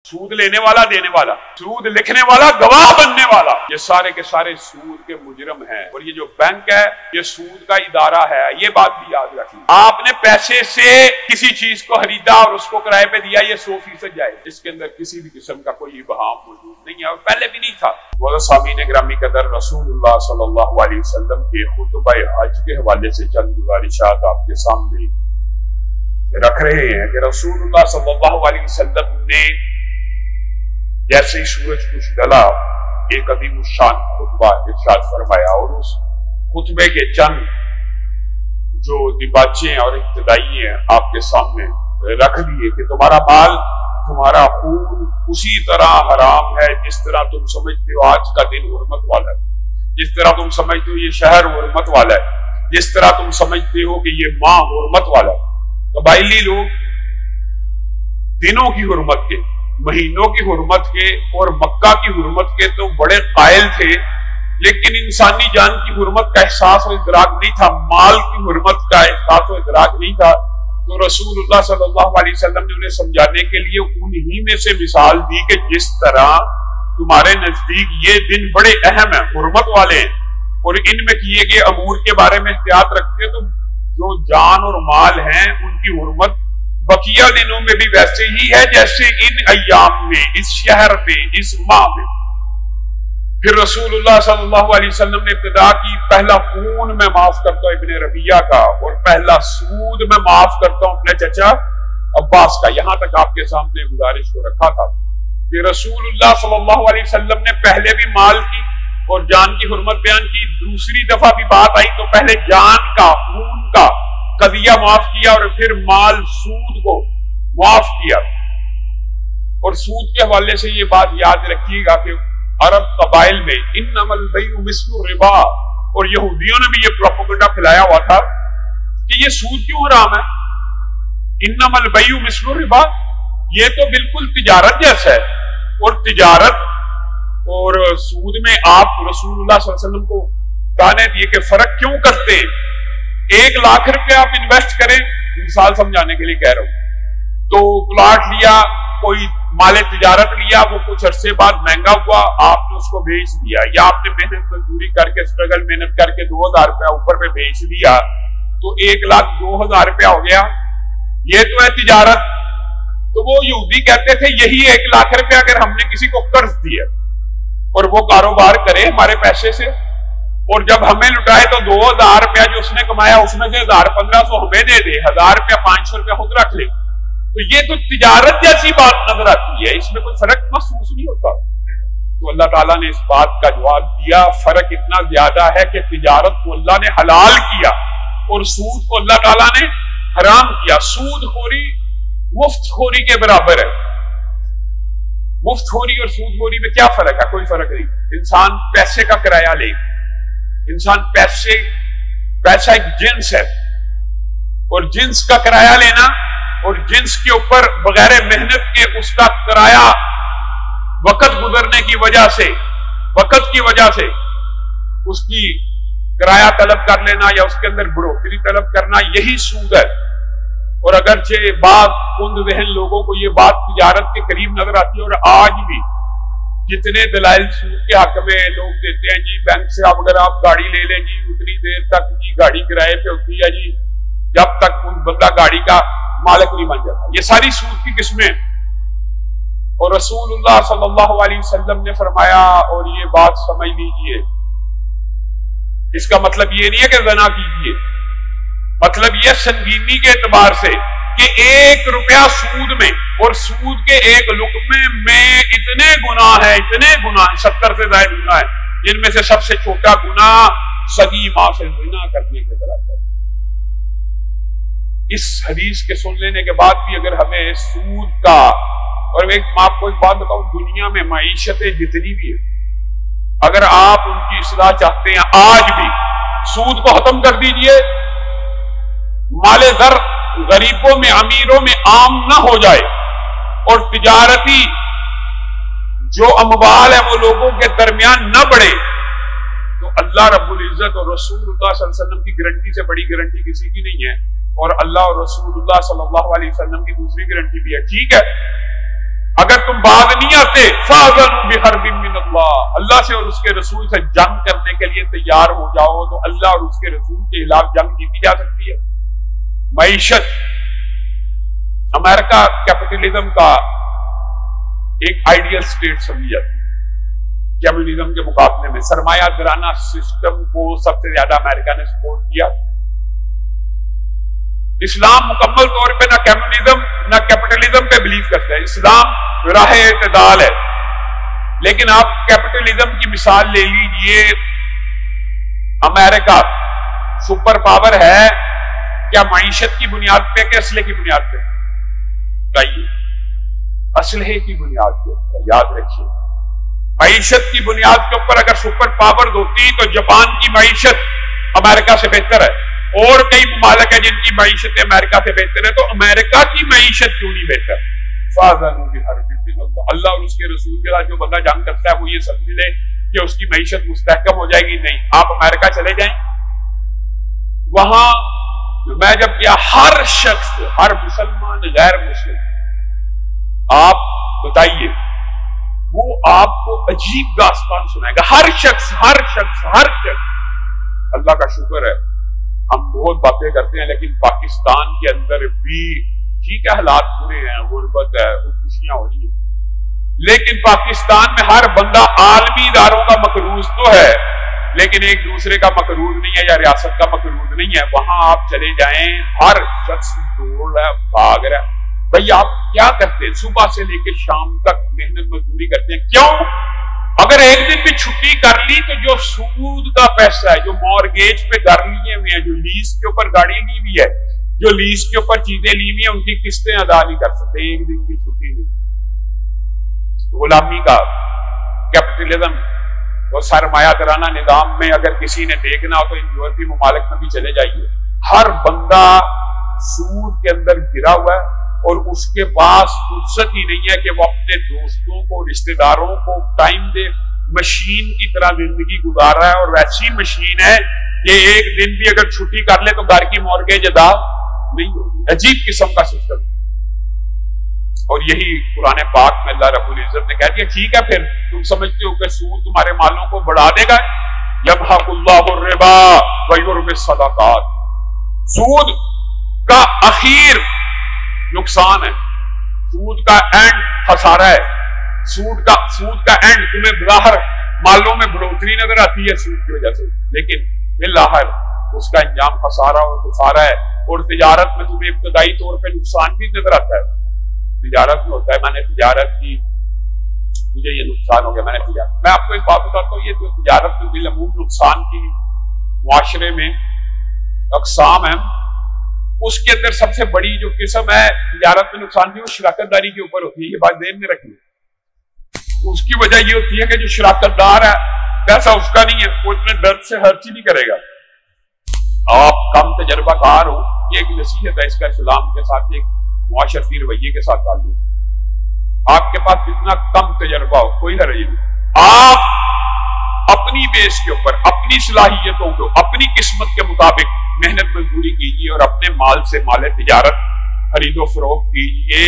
سود لینے والا، دینے والا، سود لکھنے والا، گواہ بننے والا، یہ سارے کے سارے سود کے مجرم ہیں۔ اور یہ جو بینک ہے یہ سود کا ادارہ ہے، یہ بات بھی یاد رکھیں۔ آپ نے پیسے سے کسی چیز کو خریدا اور اس کو کرائے پہ دیا، یہ 100% جائے، اس کے اندر کسی بھی قسم کا کوئی ابہام موجود نہیں ہے، اور پہلے بھی نہیں تھا۔ سامعین گرامی قدر، رسول اللہ صلی اللہ علیہ وسلم کے خطبہ حج کے حوالے سے چند گزارشات آپ کے سامنے رکھ رہے ہیں کہ رسول اللہ صلی اللہ علیہ وسلم نے جیسے ہی سورج کچھ ڈلا ایک عظیم الشان خطبہ ارشاد فرمایا، اور اس خطبے کے چند جو دباچے اور ابتدائی ہیں آپ کے سامنے رکھ دیے کہ تمہارا مال، تمہارا خون اسی طرح حرام ہے جس طرح تم سمجھتے ہو آج کا دن حرمت والا ہے، جس طرح تم سمجھتے ہو یہ شہر حرمت والا ہے، جس طرح تم سمجھتے ہو کہ یہ ماہ حرمت والا ہے۔ قبائلی لوگ دنوں کی حرمت کے، مہینوں کی حرمت کے اور مکہ کی حرمت کے تو بڑے قائل تھے، لیکن انسانی جان کی حرمت کا احساس و ادراک نہیں تھا، مال کی حرمت کا احساس و ادراک نہیں تھا۔ تو رسول اللہ صلی اللہ علیہ وسلم نے انہیں سمجھانے کے لیے انہی میں سے مثال دی کہ جس طرح تمہارے نزدیک یہ دن بڑے اہم ہیں، حرمت والے ہیں، اور ان میں کیے گئے امور کے بارے میں احتیاط رکھتے ہیں، تو جو جان اور مال ہیں ان کی حرمت بقیہ دنوں میں بھی ویسے ہی ہے جیسے ان ایام میں، اس شہر میں، اس ماہ میں۔ پھر رسول اللہ صلی اللہ علیہ وسلم نے ابتدا کی، پہلا خون میں معاف کرتا ہوں ابن ربیعہ کا، اور پہلا سود میں معاف کرتا ہوں اپنے چچا عباس کا۔ یہاں تک آپ کے سامنے گزارش کو رکھا تھا کہ رسول اللہ صلی اللہ علیہ وسلم نے پہلے بھی مال کی اور جان کی حرمت بیان کی، دوسری دفعہ بھی بات آئی تو پہلے جان کا، خون کا قضیہ معاف کیا اور پھر مال، سود کو معاف کیا۔ اور سود کے حوالے سے یہ بات یاد رکھیے گا کہ عرب قبائل میں انما البیع مثل الربا، اور یہودیوں نے بھی یہ پروپیگنڈا پھیلایا ہوا تھا کہ یہ سود کیوں حرام ہے، انما البیع مثل الربا، یہ تو بالکل تجارت جیسا ہے، اور تجارت اور سود میں آپ رسول اللہ صلی اللہ علیہ وسلم کو کہنے دیے کہ فرق کیوں کرتے ہیں۔ 1 لاکھ روپے آپ انویسٹ کریں، مثال سمجھانے کے لیے کہہ رہا ہوں، تو پلاٹ لیا، کوئی مال تجارت لیا، وہ کچھ عرصے بعد مہنگا ہوا، آپ نے اس کو بیچ دیا، یا آپ نے محنت مزدوری کر کے اسٹرگل محنت کر کے 2000 روپیہ اوپر پہ بیچ دیا، تو 1,02,000 روپیہ ہو گیا، یہ تو ہے تجارت۔ تو وہ یہودی کہتے تھے یہی 1 لاکھ روپیہ اگر ہم نے کسی کو قرض دیا اور وہ کاروبار کرے ہمارے پیسے سے، اور جب ہمیں لٹائے تو 2000 روپیہ جو اس نے کمایا اس میں سے 1500 ہمیں دے دے، 1000 روپیہ 500 روپیہ خود رکھ لے، تو یہ تو تجارت جیسی بات نظر آتی ہے، اس میں کوئی فرق محسوس نہیں ہوتا۔ تو اللہ تعالیٰ نے اس بات کا جواب دیا، فرق اتنا زیادہ ہے کہ تجارت کو اللہ نے حلال کیا اور سود کو اللہ تعالیٰ نے حرام کیا۔ سود خوری مفت خوری کے برابر ہے۔ مفت خوری اور سود خوری میں کیا فرق ہے؟ کوئی فرق نہیں۔ انسان پیسے کا کرایہ لے، انسان پیسہ ایک جنس ہے، اور جنس کا کرایہ لینا اور جنس کے اوپر بغیر محنت کے اس کا کرایہ وقت گزرنے کی وجہ سے، وقت کی وجہ سے اس کی کرایہ طلب کر لینا یا اس کے اندر بڑھوتری طلب کرنا، یہی سود ہے۔ اور اگرچہ بعض کند ذہن لوگوں کو یہ بات تجارت کے قریب نظر آتی ہے، اور آج بھی جتنے دلائل سود کے حق میں لوگ دیتے ہیں، جی بینک سے اگر آپ گاڑی لے لیں جی اتنی دیر تک جی گاڑی کرائے پہ ہوتی ہے جی، جب تک بندہ گاڑی کا مالک نہیں بن جاتا، یہ ساری سود کی قسمیں۔ اور رسول اللہ صلی اللہ علیہ وسلم نے فرمایا، اور یہ بات سمجھ لیجئے، اس کا مطلب یہ نہیں ہے کہ زنا کیجئے، مطلب یہ سنگینی کے اعتبار سے کہ 1 روپیہ سود میں اور سود کے 1 لقمے میں اتنے گناہ ہیں، اتنے گناہ، 70 سے زائد گناہ ہیں، جن میں سے سب سے چھوٹا گناہ سگی ماں سے زنا کرنے کے برابر۔ اس حدیث کے سن لینے کے بعد بھی اگر ہمیں سود کا، اور میں آپ کو ایک بات بتاؤں، دنیا میں معیشتیں جتنی بھی ہیں، اگر آپ ان کی اصلاح چاہتے ہیں، آج بھی سود کو ختم کر دیجئے، مال زر غریبوں میں، امیروں میں عام نہ ہو جائے، اور تجارتی جو اموال ہے وہ لوگوں کے درمیان نہ بڑھے، تو اللہ رب العزت اور رسول اللہ صلی اللہ علیہ وسلم کی گارنٹی سے بڑی گارنٹی کسی کی نہیں ہے، اور اللہ اور رسول اللہ صلی اللہ علیہ وسلم کی دوسری گارنٹی بھی ہے۔ ٹھیک ہے، اگر تم باز نہیں آتے فَأَذَنُوا بِحَرْبٍ مِّنَ اللَّهِ، اللہ سے اور اس کے رسول سے جنگ کرنے کے لیے تیار ہو جاؤ، تو اللہ اور اس کے رسول کے خلاف جنگ جیتی جا سکتی ہے۔ معیشت، امریکہ کیپٹلزم کا ایک آئیڈیل سٹیٹ سمجھی جاتی ہے کمیونزم کے مقابلے میں۔ سرمایہ دارانہ سسٹم کو سب سے زیادہ امریکہ نے سپورٹ کیا۔ اسلام مکمل طور پہ نہ کمیونزم نہ کیپٹلزم پہ بلیو کرتا ہے، اسلام راہ اعتدال ہے۔ لیکن آپ کیپٹلزم کی مثال لے لیجئے، امریکہ سپر پاور ہے کیا معیشت کی بنیاد پہ کہ اسلحے کی بنیاد پہ؟ بتائیے، اسلحے کی بنیاد پہ، یاد رکھیے۔ معیشت کی بنیاد کے اوپر اگر سپر پاور ہوتی تو جاپان کی معیشت امریکہ سے بہتر ہے، اور کئی ممالک ہیں جن کی معیشت امریکہ سے بہتر ہے، تو امریکہ کی معیشت کیوں نہیں بہتر؟ فَأَذَنُوا بِحَرْبٍ مِّنَ اللَّهِ، اللہ اور اس کے رسول کے ساتھ جو بندہ جنگ کرتا ہے وہ یہ سمجھ لے کہ اس کی معیشت مستحکم ہو جائے گی۔ نہیں، آپ امریکہ چلے جائیں، وہاں میں جب گیا ہر شخص، ہر مسلمان غیر مسلم، آپ بتائیے، وہ آپ کو عجیب داستان سنائے گا، ہر شخص ہر شخص ہر شخص۔ اللہ کا شکر ہے ہم بہت باتیں کرتے ہیں، لیکن پاکستان کے اندر بھی ٹھیک ہے حالات برے ہیں، غربت ہے، خودکشیاں ہو رہی ہیں، لیکن پاکستان میں ہر بندہ عالمی اداروں کا مقروض تو ہے، لیکن ایک دوسرے کا مقروض نہیں ہے یا ریاست کا مقروض نہیں ہے۔ وہاں آپ چلے جائیں، ہر شخص دوڑ رہا ہے، بھاگ رہا ہے۔ بھئی آپ کیا کرتے ہیں؟ صبح سے لے کے شام تک محنت مزدوری کرتے ہیں، کیوں؟ اگر ایک دن بھی چھٹی کر لی تو جو سود کا پیسہ ہے، جو مورگیج پہ گھر لیے ہوئے ہیں، جو لیز کے اوپر گاڑی لی ہوئی ہے، جو لیز کے اوپر چیزیں لی ہوئی ہیں، ان کی قسطیں ادا نہیں کر سکتے، ایک دن کی چھٹی نہیں۔ غلامی کا کیپٹلزم اور سرمایہ دارانہ نظام میں اگر کسی نے دیکھنا ہو تو ان یورپی ممالک میں بھی چلے جائیے، ہر بندہ سود کے اندر گرا ہوا ہے، اور اس کے پاس فرصت ہی نہیں ہے کہ وہ اپنے دوستوں کو، رشتہ داروں کو ٹائم دے۔ مشین کی طرح زندگی گزار رہا ہے، اور ویسی مشین ہے کہ ایک دن بھی اگر چھٹی کر لے تو گھر کی مورگیج ادا نہیں ہوگی۔ عجیب قسم کا سسٹم، اور یہی قرآن پاک میں اللہ رب العزت نے کہہ دیا ٹھیک ہے، پھر تم سمجھتے ہو کہ سود تمہارے مالوں کو بڑھا دے گا، یمحق اللہ الربا ویربی الصدقات۔ سود کا اخیر نقصان ہے، سود کا اینڈ خسارہ ہے، سود کا اینڈ تمہیں ظاہر مالوں میں بڑھوتری نظر آتی ہے سود کی وجہ سے، لیکن بالآخر اس کا انجام خسارہ اور خسارہ ہے۔ اور تجارت میں تمہیں ابتدائی طور پہ نقصان بھی نظر آتا ہے، تجارت میں ہوتا ہے میں نے تجارت کی، مجھے یہ نقصان ہو گیا، میں نے تجارت۔ میں آپ کو ایک بات بتاتا ہوں، یہ جو تجارت میں بالعموم نقصان کی معاشرے میں اقسام ہیں، اس کے اندر سب سے بڑی جو قسم ہے تجارت میں نقصان کی، وہ شراکت داری کے اوپر ہوتی ہے۔ یہ بات ذہن میں رکھیے، اس کی وجہ یہ ہوتی ہے کہ جو شراکت دار ہے پیسہ اس کا نہیں ہے، وہ اتنے درد سے ہر چیز نہیں کرے گا۔ آپ کم تجربہ کار ہو، یہ ایک نصیحت ہے، اس کا اسلام کے ساتھ ایک معاشرتی رویے کے ساتھ تعلق۔ آپ کے پاس جتنا کم تجربہ ہو کوئی حرج نہیں، آپ اپنی بیس کے اوپر، اپنی صلاحیتوں کو، اپنی قسمت کے مطابق محنت مزدوری کیجیے، اور اپنے مال سے مال تجارت خرید و فروخت کیجیے۔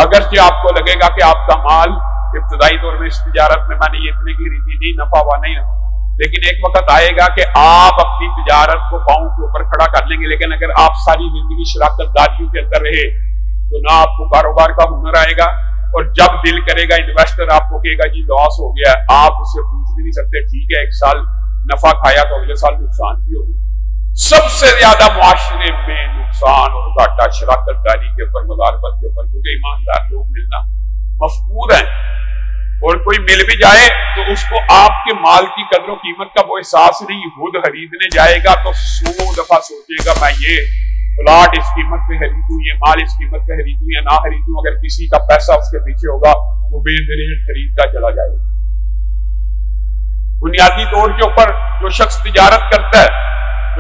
اگرچہ آپ کو لگے گا کہ آپ کا مال ابتدائی دور میں اس تجارت میں میں نے یہ اتنے کی خریدی نہیں، نفع ہوا نہیں، لیکن ایک وقت آئے گا کہ آپ اپنی تجارت کو پاؤں کے اوپر کھڑا کر لیں گے۔ لیکن اگر آپ ساری زندگی شراکت داریوں کے اندر رہے تو نہ آپ کو کاروبار کا ہنر آئے گا، اور جب دل کرے گا انویسٹر آپ کو کہے گا جی لاس ہو گیا، آپ اس سے پوچھ بھی نہیں سکتے ٹھیک ہے ایک سال نفع کھایا تو اگلے سال نقصان بھی ہوگا۔ سب سے زیادہ معاشرے میں نقصان اور گھاٹا شراکت داری کے اوپر، مداربت کے اوپر، کیونکہ ایماندار لوگ ملنا مفقود ہیں، اور کوئی مل بھی جائے تو اس کو آپ کے مال کی قدر و قیمت کا وہ احساس نہیں، خود خریدنے جائے گا تو 100 دفعہ سوچے گا میں یہ پلاٹ اس قیمت پہ خریدوں، یہ مال اس قیمت پہ خریدوں یا نہ خریدوں۔ اگر کسی کا پیسہ اس کے پیچھے ہوگا وہ بے دریغ خریدتا چلا جائے گا۔ بنیادی طور کے اوپر جو شخص تجارت کرتا ہے،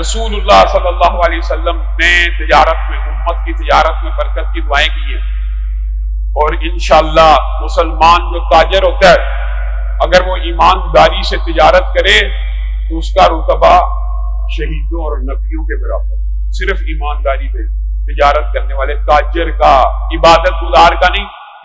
رسول اللہ صلی اللہ علیہ وسلم نے تجارت میں، امت کی تجارت میں برکت کی دعائیں کی ہیں، اور انشاءاللہ مسلمان جو تاجر ہوتا ہے اگر وہ ایمانداری سے تجارت کرے تو اس کا رتبہ شہیدوں اور نبیوں کے برابر ہے۔ صرف ایمانداری سے تجارت کرنے والے تاجر کا، عبادت گزار کا نہیں،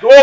2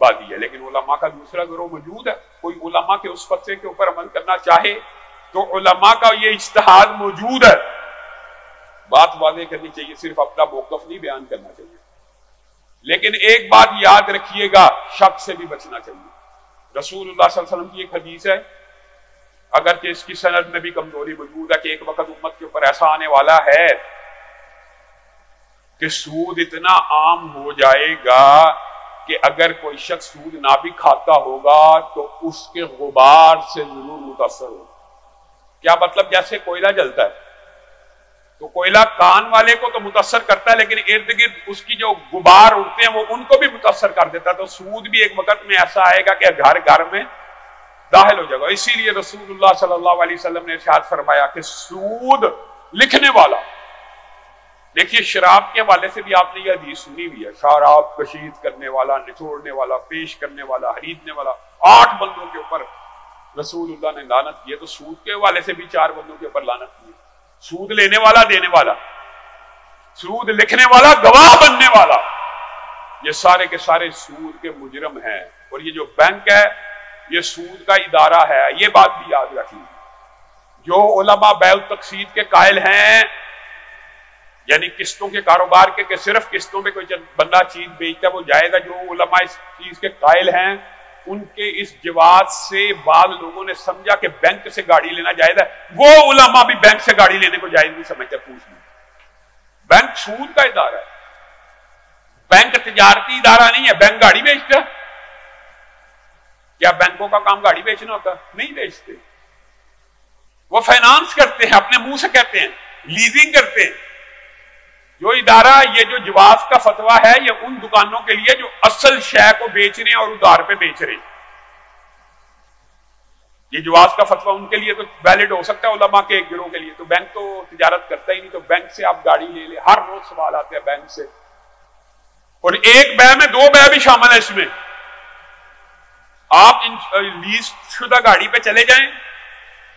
بات ہے، لیکن علماء کا دوسرا گروہ موجود ہے۔ کوئی علماء کے اس فتوے کے اوپر عمل کرنا چاہے تو علماء کا یہ اجتہاد موجود ہے، بات واضح کرنی چاہیے، صرف اپنا موقف نہیں بیان کرنا چاہیے۔ لیکن ایک بات یاد رکھیے گا، شک سے بھی بچنا چاہیے۔ رسول اللہ صلی اللہ علیہ وسلم کی ایک حدیث ہے، اگرچہ اس کی سند میں بھی کمزوری موجود ہے، کہ ایک وقت امت کے اوپر ایسا آنے والا ہے کہ سود اتنا عام ہو جائے گا کہ اگر کوئی شخص سود نہ بھی کھاتا ہوگا تو اس کے غبار سے ضرور متاثر ہوگا۔ کیا مطلب؟ جیسے کوئلہ جلتا ہے تو کوئلہ کان والے کو تو متاثر کرتا ہے، لیکن ارد گرد اس کی جو غبار اڑتے ہیں وہ ان کو بھی متاثر کر دیتا ہے۔ تو سود بھی ایک وقت میں ایسا آئے گا کہ گھر گھر میں داخل ہو جائے گا۔ اسی لیے رسول اللہ صلی اللہ علیہ وسلم نے ارشاد فرمایا کہ سود لکھنے والا، دیکھیے شراب کے حوالے سے بھی آپ نے یہ حدیث سنی ہوئی ہے، شراب کشید کرنے والا، نچوڑنے والا، پیش کرنے والا، خریدنے والا، 8 بندوں کے اوپر رسول اللہ نے لعنت کی ہے۔ تو سود کے حوالے سے بھی 4 بندوں کے اوپر لعنت کی ہے۔ سود لینے والا، دینے والا، سود لکھنے والا، گواہ بننے والا، یہ سارے کے سارے سود کے مجرم ہیں۔ اور یہ جو بینک ہے یہ سود کا ادارہ ہے، یہ بات بھی یاد رکھیے۔ جو علماء بیع التقسیط کے قائل ہیں، یعنی قسطوں کے کاروبار کے کہ صرف قسطوں پہ کوئی بندہ چیز بیچتا ہے وہ جائز ہے، جو علماء اس چیز کے قائل ہیں ان کے اس جواز سے بعض لوگوں نے سمجھا کہ بینک سے گاڑی لینا جائز ہے، وہ علماء بھی بینک سے گاڑی لینے کو جائز نہیں سمجھتے۔ پوچھ لیں، بینک سود کا ادارہ ہے، بینک تجارتی ادارہ نہیں ہے۔ بینک گاڑی بیچتا ہے؟ کیا بینکوں کا کام گاڑی بیچنا ہوتا؟ نہیں بیچتے، وہ فائنانس کرتے ہیں، اپنے منہ سے کہتے ہیں، لیزنگ کرتے ہیں۔ جو ادارہ یہ جو جواز کا فتویٰ ہے یہ ان دکانوں کے لیے جو اصل شے کو بیچ رہے ہیں اور ادار پہ بیچ رہے ہیں۔ یہ جواز کا فتویٰ ان کے لیے تو ویلڈ ہو سکتا ہے، علماء کے ایک گروہ کے لیے۔ تو بینک تو تجارت کرتا ہی نہیں، تو بینک سے آپ گاڑی لے لیں، ہر روز سوال آتے ہیں بینک سے۔ اور ایک بیع میں 2 بیع بھی شامل ہے اس میں۔ آپ لیز شدہ گاڑی پہ چلے جائیں،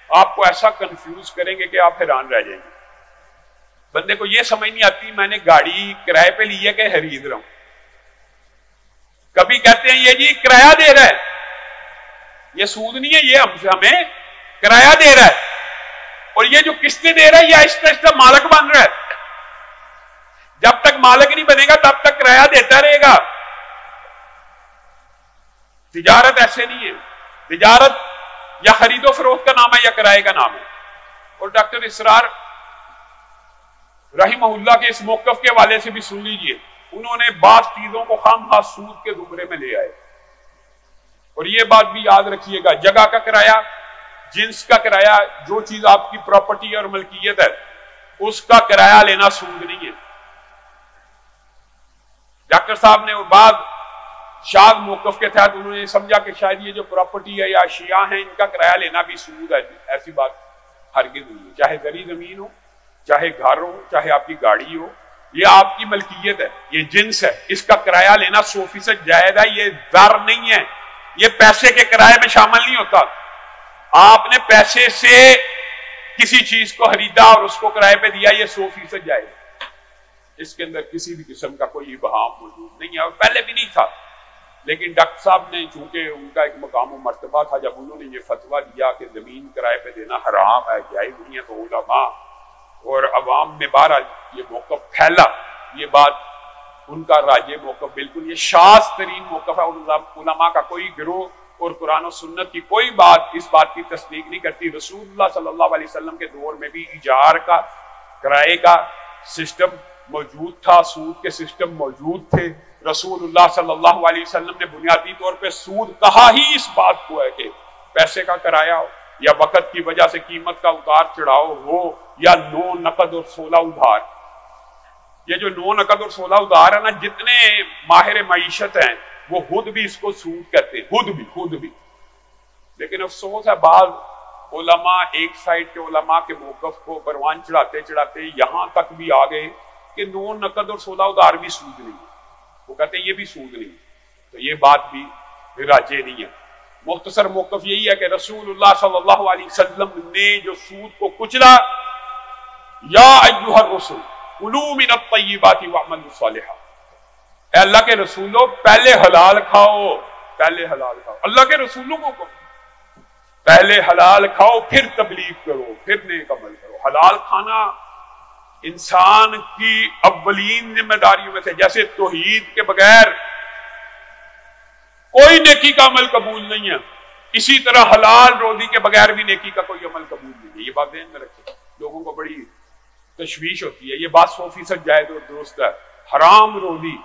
آپ کو ایسا کنفیوز کریں گے کہ آپ حیران رہ جائیں گے۔ بندے کو یہ سمجھ نہیں آتی میں نے گاڑی کرائے پہ لی ہے کہ خرید رہا ہوں۔ کبھی کہتے ہیں یہ جی کرایہ دے رہا ہے، یہ سود نہیں ہے، یہ ہمیں کرایہ دے رہا ہے، اور یہ جو قسطیں دے رہا ہے یہ آہستہ آہستہ مالک بن رہا ہے۔ جب تک مالک نہیں بنے گا تب تک کرایہ دیتا رہے گا۔ تجارت ایسے نہیں ہے، تجارت یا خرید و فروخت کا نام ہے یا کرائے کا نام ہے۔ اور ڈاکٹر اسرار رحمہ اللہ کے اس موقف کے حوالے سے بھی سن لیجئے، انہوں نے بعض چیزوں کو خام خواہ سود کے زمرے میں لے آئے۔ اور یہ بات بھی یاد رکھیے گا، جگہ کا کرایہ، جنس کا کرایہ، جو چیز آپ کی پراپرٹی اور ملکیت ہے اس کا کرایہ لینا سود نہیں ہے۔ ڈاکٹر صاحب نے بعض شاذ موقف کے تحت انہوں نے سمجھا کہ شاید یہ جو پراپرٹی ہے یا اشیاء ہیں ان کا کرایہ لینا بھی سود ہے۔ ایسی بات ہرگز نہیں ہے، چاہے زرعی زمین ہو، چاہے گھر ہو، چاہے آپ کی گاڑی ہو، یہ آپ کی ملکیت ہے، یہ جنس ہے، اس کا کرایہ لینا 100% جائز ہے۔ یہ زر نہیں ہے، یہ پیسے کے کرائے میں شامل نہیں ہوتا۔ آپ نے پیسے سے کسی چیز کو خریدا اور اس کو کرائے پہ دیا، یہ 100% جائز ہے، اس کے اندر کسی بھی قسم کا کوئی ابہام موجود نہیں ہے، اور پہلے بھی نہیں تھا۔ لیکن ڈاکٹر صاحب نے چونکہ ان کا ایک مقام و مرتبہ تھا، جب انہوں نے یہ فتویٰ دیا کہ زمین کرائے پہ دینا حرام ہے، جائز نہیں ہے، تو علماء اور عوام میں بہرحال یہ موقف پھیلا۔ یہ بات ان کا راجع موقف بالکل یہ شاذ ترین موقف ہے، علماء کا کوئی گروہ اور قرآن و سنت کی کوئی بات اس بات کی تصدیق نہیں کرتی۔ رسول اللہ صلی اللہ علیہ وسلم کے دور میں بھی ایجار کا، کرائے کا سسٹم موجود تھا، سود کے سسٹم موجود تھے۔ رسول اللہ صلی اللہ علیہ وسلم نے بنیادی طور پہ سود کہا ہی اس بات کو ہے کہ پیسے کا کرایہ ہو یا وقت کی وجہ سے قیمت کا اتار چڑھاؤ ہو یا 9 نقد اور 16 ادھار۔ یہ جو 9 نقد اور 16 ادھار ہے نا، جتنے ماہر معیشت ہیں وہ خود بھی اس کو سود کہتے ہیں، خود بھی۔ لیکن افسوس ہے بعض علماء ایک سائڈ کے علماء کے موقف کو پروان چڑھاتے یہاں تک بھی آ گئے کہ 9 نقد اور 16 ادھار بھی سود نہیں ہے، وہ کہتے ہیں یہ بھی سود نہیں، تو یہ بات بھی راجع نہیں ہے۔ مختصر موقف یہی ہے کہ رسول اللہ صلی اللہ علیہ وسلم نے جو سود کو کچلا، یا ایھا الرسل کلوا من الطیبات واعملوا صالحا، اے اللہ کے رسولو پہلے حلال کھاؤ پہلے حلال کھاؤ، اللہ کے رسولوں کو پہلے حلال کھاؤ پھر تبلیغ کرو پھر نیک عمل کرو۔ حلال کھانا انسان کی اولین ذمہ داریوں میں سے، جیسے توحید کے بغیر کوئی نیکی کا عمل قبول نہیں ہے، اسی طرح حلال روزی کے بغیر بھی نیکی کا کوئی عمل قبول نہیں ہے۔ یہ بات ذہن میں رکھیں، لوگوں کو بڑی تشویش ہوتی ہے، یہ بات 100% جائز اور درست ہے۔ حرام روزی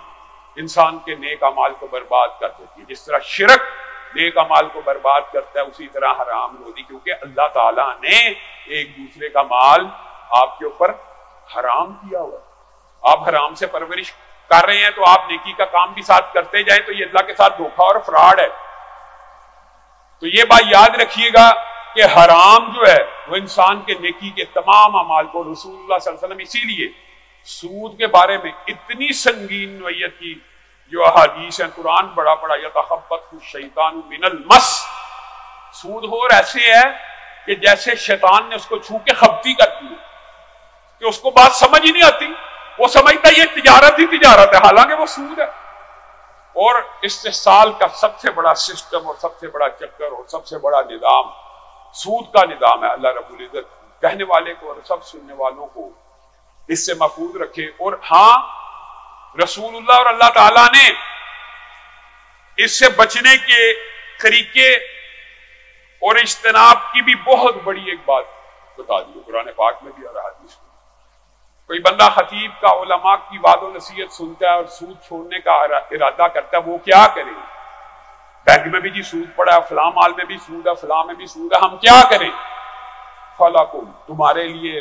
انسان کے نیک اعمال کو برباد کر دیتی ہے، جس طرح شرک نیک اعمال کو برباد کرتا ہے اسی طرح حرام روزی، کیونکہ اللہ تعالیٰ نے ایک دوسرے کا مال آپ کے اوپر حرام کیا ہوا۔ آپ حرام سے پرورش کر رہے ہیں تو آپ نیکی کا کام بھی ساتھ کرتے جائیں تو یہ اللہ کے ساتھ دھوکہ اور فراڈ ہے۔ تو یہ بات یاد رکھیے گا کہ حرام جو ہے وہ انسان کے نیکی کے تمام اعمال کو، رسول اللہ صلی اللہ علیہ وسلم اسی لیے سود کے بارے میں اتنی سنگین نوعیت کی جو احادیث ہیں، قرآن بڑا یتخبطہ الشیطان من المس، سود ہور ایسے ہے کہ جیسے شیطان نے اس کو چھو کے خبتی کر دی کہ اس کو بات سمجھ ہی نہیں آتی، وہ سمجھتا یہ تجارت ہی تجارت ہے، حالانکہ وہ سود ہے۔ اور استحصال کا سب سے بڑا سسٹم اور سب سے بڑا چکر اور سب سے بڑا نظام سود کا نظام ہے۔ اللہ رب العزت کہنے والے کو اور سب سننے والوں کو اس سے محفوظ رکھے۔ اور ہاں، رسول اللہ اور اللہ تعالیٰ نے اس سے بچنے کے طریقے اور اجتناب کی بھی بہت بڑی ایک بات بتا دی، قرآن پاک میں بھی اور حدیث میں۔ کوئی بندہ خطیب کا، علماء کی وعظ و نصیحت سنتا ہے اور سود چھوڑنے کا ارادہ کرتا ہے، وہ کیا کرے؟ بینک میں بھی جی سود پڑا ہے، فلاں مال میں بھی سود ہے، فلاں میں بھی سود ہے، ہم کیا کریں؟ فَلَكُمْ، تمہارے لیے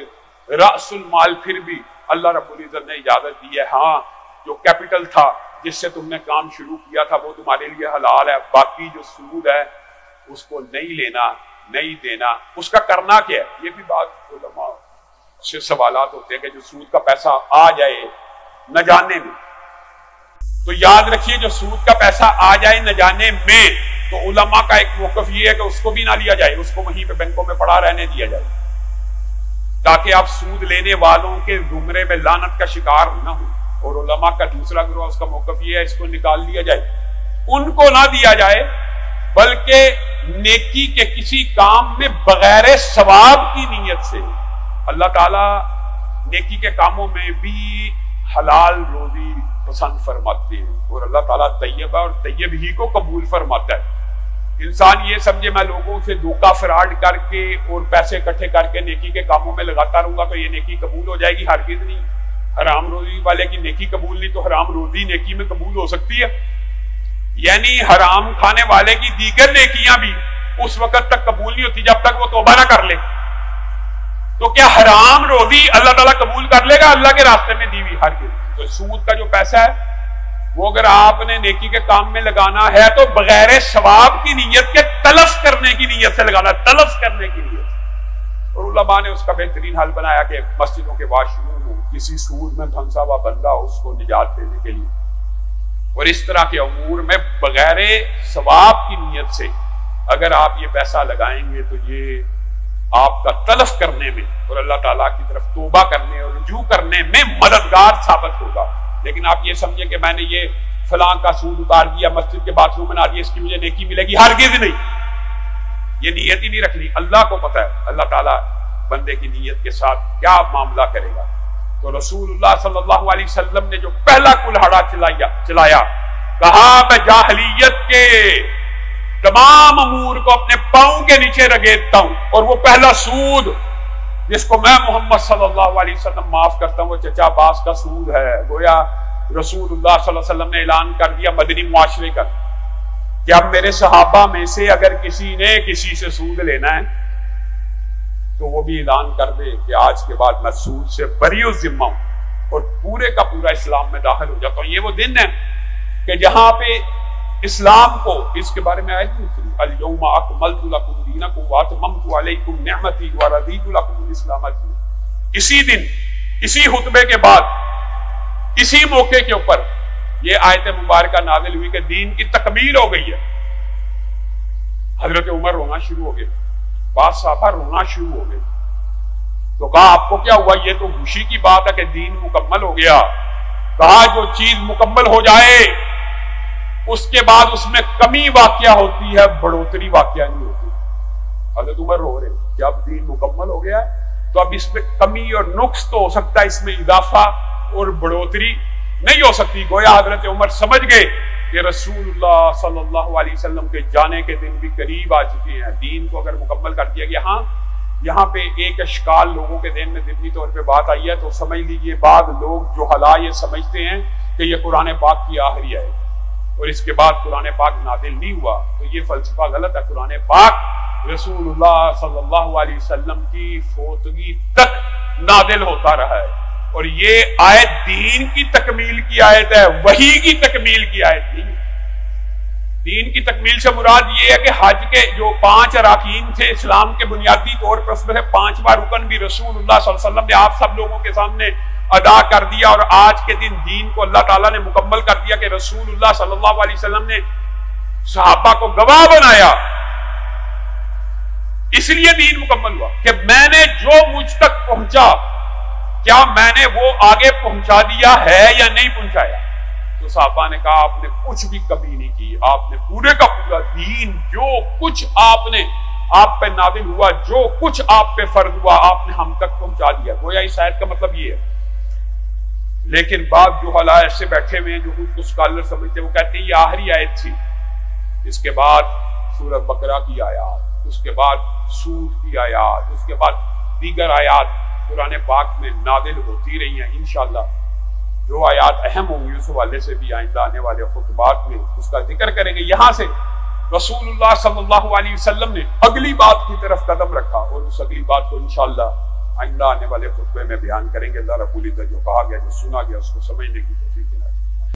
رأس المال پھر بھی اللہ رب العزت نے اجازت دی ہے۔ ہاں، جو کیپٹل تھا جس سے تم نے کام شروع کیا تھا وہ تمہارے لیے حلال ہے، باقی جو سود ہے اس کو نہیں لینا، نہیں دینا۔ اس کا کرنا کیا ہے؟ یہ بھی بات علماء سے سوالات ہوتے ہیں کہ جو سود کا پیسہ آ جائے نہ جانے میں، تو یاد رکھیے جو سود کا پیسہ آ جائے نہ جانے میں تو علماء کا ایک موقف یہ ہے کہ اس کو بھی نہ لیا جائے، اس کو وہیں پہ بینکوں میں پڑا رہنے دیا جائے، تاکہ آپ سود لینے والوں کے زمرے میں لعنت کا شکار نہ ہو۔ اور علماء کا دوسرا گروہ اس کا موقف یہ ہے اس کو نکال لیا جائے، ان کو نہ دیا جائے، بلکہ نیکی کے کسی کام میں بغیر ثواب کی نیت سے۔ اللہ تعالیٰ نیکی کے کاموں میں بھی حلال روزی پسند فرماتے ہیں، اور اللہ تعالیٰ طیب ہے اور طیب ہی کو قبول فرماتا ہے۔ انسان یہ سمجھے میں لوگوں سے دھوکہ فراڈ کر کے اور پیسے اکٹھے کر کے نیکی کے کاموں میں لگاتا رہوں گا تو یہ نیکی قبول ہو جائے گی، ہرگز نہیں۔ حرام روزی والے کی نیکی قبول نہیں تو حرام روزی نیکی میں قبول ہو سکتی ہے؟ یعنی حرام کھانے والے کی دیگر نیکیاں بھی اس وقت تک قبول نہیں ہوتی جب تک وہ توبہ نہ کر لے۔ تو کیا حرام روزی اللہ تعالیٰ قبول کر لے گا اللہ کے راستے میں دی ہوئی؟ ہرگز۔ تو سود کا جو پیسہ ہے وہ اگر آپ نے نیکی کے کام میں لگانا ہے تو بغیر ثواب کی نیت کے تلف کرنے کی نیت سے لگانا، تلف کرنے کی نیت سے۔ اور علماء نے اس کا بہترین حل بنایا کہ مسجدوں کے واش روم ہو، کسی سود میں پھنسا ہوا بندہ اس کو نجات دینے کے لیے، اور اس طرح کے امور میں بغیر ثواب کی نیت سے اگر آپ یہ پیسہ لگائیں گے تو یہ آپ کا تلف کرنے میں اور اللہ تعالیٰ کی طرف توبہ کرنے اور رجوع کرنے میں مددگار ثابت ہوگا۔ لیکن آپ یہ سمجھیں کہ میں نے یہ فلاں کا سود اتار دیا، مسجد کے باتھ روم بنا دیا، اس کی مجھے نیکی ملے گی، ہرگز نہیں۔ یہ نیت ہی نہیں رکھنی، اللہ کو پتہ ہے اللہ تعالیٰ بندے کی نیت کے ساتھ کیا معاملہ کرے گا۔ تو رسول اللہ صلی اللہ علیہ وسلم نے جو پہلا کلہاڑا چلایا، کہا میں جاہلیت کے تمام امور کو اپنے پاؤں کے نیچے رگیدتا ہوں، اور وہ پہلا سود جس کو میں محمد صلی اللہ علیہ وسلم معاف کرتا ہوں وہ چچا عباس کا سود ہے۔ گویا رسول اللہ صلی اللہ علیہ وسلم نے اعلان کر دیا مدنی معاشرے کا کہ اب میرے صحابہ میں سے اگر کسی نے کسی سے سود لینا ہے تو وہ بھی اعلان کر دے کہ آج کے بعد میں سود سے بری و ذمہ ہوں اور پورے کا پورا اسلام میں داخل ہو جاتا ہوں۔ یہ وہ دن ہے کہ جہاں پہ اسلام کو اس کے بارے میں آیت اتری، الیوم اکملت لکم دینکم واتممت علیکم نعمتی ورضیت لکم الاسلام دینا۔ اسی دن، اسی خطبے کے بعد، اسی موقع کے اوپر یہ آیت مبارکہ نازل ہوئی کہ دین کی تکمیل ہو گئی ہے۔ حضرت عمر رونا شروع ہو گئے، بعض صحابہ رونا شروع ہو گئے، تو کہا آپ کو کیا ہوا؟ یہ تو خوشی کی بات ہے کہ دین مکمل ہو گیا۔ کہا جو چیز مکمل ہو جائے اس کے بعد اس میں کمی واقعہ ہوتی ہے، بڑھوتری واقعہ نہیں ہوتی۔ حضرت عمر رو رہے جب دین مکمل ہو گیا تو اب اس میں کمی اور نقص تو ہو سکتا ہے، اس میں اضافہ اور بڑھوتری نہیں ہو سکتی۔ گویا حضرت عمر سمجھ گئے کہ رسول اللہ صلی اللہ علیہ وسلم کے جانے کے دن بھی قریب آ چکے ہیں، دین کو اگر مکمل کر دیا گیا۔ ہاں یہاں پہ ایک اشکال لوگوں کے ذہن میں ضمنی طور پہ بات آئی ہے، تو سمجھ لیجیے بعض لوگ جو یہ سمجھتے ہیں کہ یہ قرآن پاک کی آخری ہے اور اس کے بعد قرآن پاک نازل نہیں ہوا، تو یہ فلسفہ غلط ہے۔ قرآن پاک رسول اللہ صلی اللہ علیہ وسلم کی فوتگی تک نازل ہوتا رہا ہے، اور یہ آیت دین کی تکمیل کی آیت ہے، وحی کی تکمیل کی آیت نہیں۔ دین کی تکمیل سے مراد یہ ہے کہ حج کے جو 5 اراکین تھے اسلام کے بنیادی طور پر، اس میں سے 5واں رکن بھی رسول اللہ صلی اللہ علیہ وسلم نے آپ سب لوگوں کے سامنے ادا کر دیا، اور آج کے دن دین کو اللہ تعالیٰ نے مکمل کر دیا کہ رسول اللہ صلی اللہ علیہ وسلم نے صحابہ کو گواہ بنایا۔ اس لیے دین مکمل ہوا کہ میں نے جو مجھ تک پہنچا، کیا میں نے وہ آگے پہنچا دیا ہے یا نہیں پہنچایا؟ تو صحابہ نے کہا آپ نے کچھ بھی کمی نہیں کی، آپ نے پورے کا پورا دین، جو کچھ آپ پہ نازل ہوا، جو کچھ آپ پہ فرض ہوا، آپ نے ہم تک پہنچا دیا۔ گویا اس آیت کا مطلب یہ ہے۔ لیکن بعض جو حالات ایسے بیٹھے ہوئے ہیں جو خود کو اسکالر سمجھتے ہیں، وہ کہتے ہیں یہ آخری آیت تھی، اس کے بعد سورۃ بقرہ کی آیات، اس کے بعد سود کی آیات، اس کے بعد دیگر آیات قرآن پاک میں نازل ہوتی رہی ہیں۔ انشاءاللہ جو آیات اہم ہوں گی اس حوالے سے بھی آئندہ آنے والے خطبات میں اس کا ذکر کریں گے۔ یہاں سے رسول اللہ صلی اللہ علیہ وسلم نے اگلی بات کی طرف قدم رکھا، اور اس اگلی بات کو انشاءاللہ آئندہ آنے والے خطبے میں بیان کریں گے۔ اللہ رب العزت جو کہا گیا، جو سنا گیا، اس کو سمجھنے کی توفیق دے۔